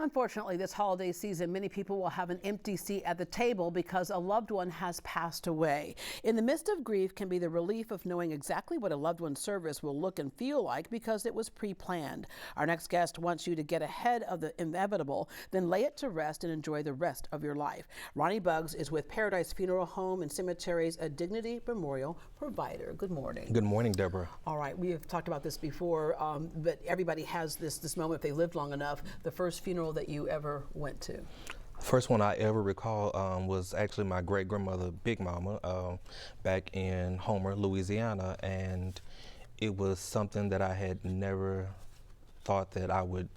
Unfortunately, this holiday season, many people will have an empty seat at the table because a loved one has passed away. In the midst of grief can be the relief of knowing exactly what a loved one's service will look and feel like because it was pre-planned. Our next guest wants you to get ahead of the inevitable, then lay it to rest and enjoy the rest of your life. Ronnie Buggs is with Paradise Funeral Home and Cemeteries, a dignity memorial provider. Good morning. Good morning, Deborah. All right, we have talked about this before, but everybody has this moment if they lived long enough. The first funeral that you ever went to? First one I ever recall was actually my great-grandmother, Big Mama, back in Homer, Louisiana, and it was something that I had never thought that I would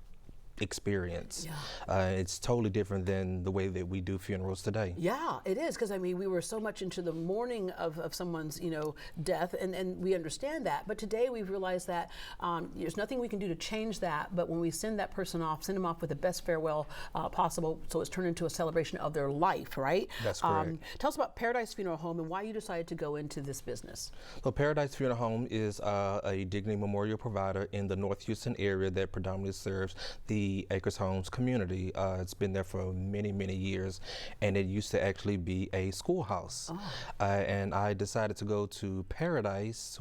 experience. Yeah. It's totally different than the way that we do funerals today. Yeah, it is, because I mean, we were so much into the mourning of someone's, death, and we understand that. But today we've realized that there's nothing we can do to change that. But when we send that person off, send them off with the best farewell possible, so it's turned into a celebration of their life, right? That's correct. Tell us about Paradise Funeral Home and why you decided to go into this business. So Paradise Funeral Home is a dignity memorial provider in the North Houston area that predominantly serves the Acres Homes community. It's been there for many, many years, and it used to actually be a schoolhouse. Oh. And I decided to go to Paradise,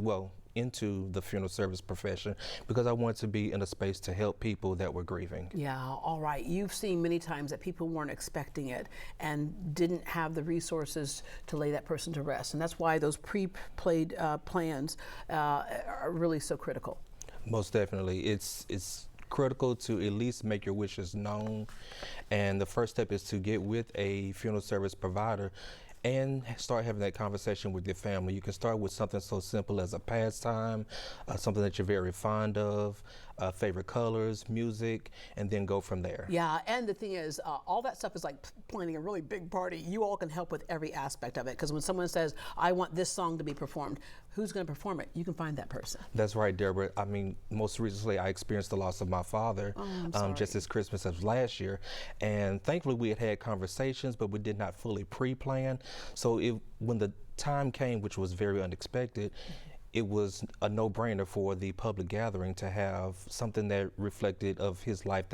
into the funeral service profession because I wanted to be in a space to help people that were grieving. Yeah, all right. You've seen many times that people weren't expecting it and didn't have the resources to lay that person to rest, and that's why those pre-played plans are really so critical. Most definitely. It's critical to at least make your wishes known, and the first step is to get with a funeral service provider and start having that conversation with your family. You can start with something so simple as a pastime, something that you're very fond of, favorite colors, music, and then go from there. Yeah, and the thing is, all that stuff is like planning a really big party. You all can help with every aspect of it, because when someone says, I want this song to be performed, who's going to perform it? You can find that person. That's right, Deborah. I mean, most recently I experienced the loss of my father just this Christmas of last year, and thankfully we had conversations, but we did not fully pre-plan. So when the time came, which was very unexpected, it was a no-brainer for the public gathering to have something that reflected of his life,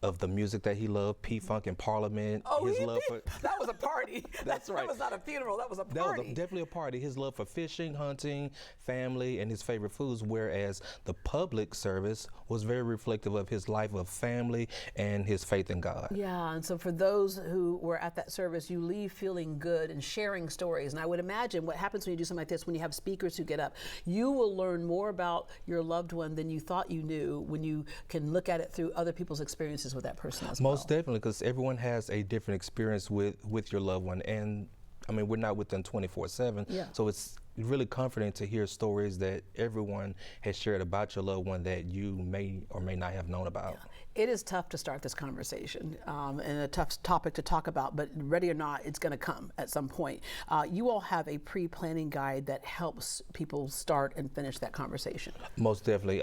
of the music that he loved, P-Funk and Parliament. Oh, his love for that was a party. That's right. That was not a funeral, that was a party. That was definitely a party. His love for fishing, hunting, family, and his favorite foods, whereas the public service was very reflective of his life of family and his faith in God. Yeah, and so for those who were at that service, you leave feeling good and sharing stories. And I would imagine what happens when you do something like this, when you have speakers who get up, you will learn more about your loved one than you thought you knew when you can look at it through other people's experiences with that person as well. Most definitely, because everyone has a different experience with your loved one, and I mean, we're not with them 24/7, Yeah. so it's really comforting to hear stories that everyone has shared about your loved one that you may or may not have known about. Yeah. It is tough to start this conversation and a tough topic to talk about, but ready or not, it's going to come at some point. You all have a pre-planning guide that helps people start and finish that conversation. Most definitely.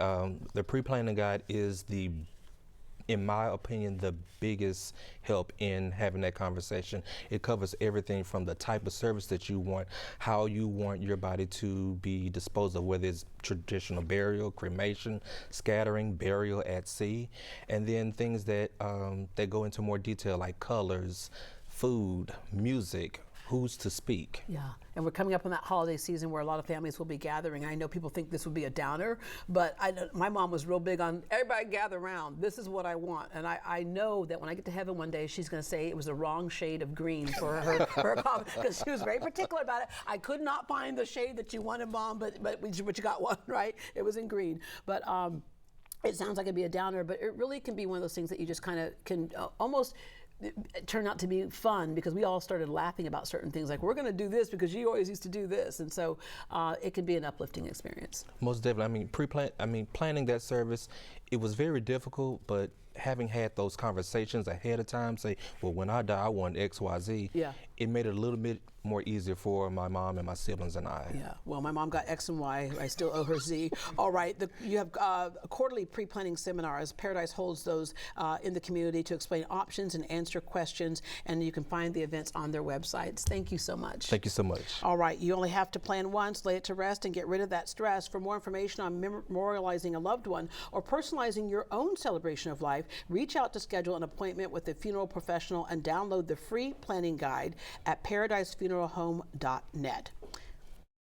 The pre-planning guide is in my opinion, the biggest help in having that conversation. It covers everything from the type of service that you want, how you want your body to be disposed of, whether it's traditional burial, cremation, scattering, burial at sea, and then things that go into more detail like colors, food, music, who's to speak. Yeah, and we're coming up on that holiday season where a lot of families will be gathering. I know people think this would be a downer, but my mom was real big on everybody gather around. This is what I want. And I know that when I get to heaven one day, she's going to say it was the wrong shade of green for her comment, because she was very particular about it. I could not find the shade that you wanted, Mom, but you got one, right? It was in green. But it sounds like it'd be a downer, but it really can be one of those things that you just kind of can almost turned out to be fun, because we all started laughing about certain things, like, we're going to do this because you always used to do this, and so it can be an uplifting experience. Most definitely. I mean, planning that service, it was very difficult, but having had those conversations ahead of time, say, well, when I die, I want X, Y, Z. Yeah. it made it a little bit more easier for my mom and my siblings and I. Yeah, well, my mom got X and Y. I still owe her Z. All right, you have quarterly pre-planning seminars. Paradise holds those in the community to explain options and answer questions, and you can find the events on their websites. Thank you so much. Thank you so much. All right, you only have to plan once, lay it to rest, and get rid of that stress. For more information on memorializing a loved one or personalizing your own celebration of life, reach out to schedule an appointment with a funeral professional and download the free planning guide at paradisefuneralhome.net.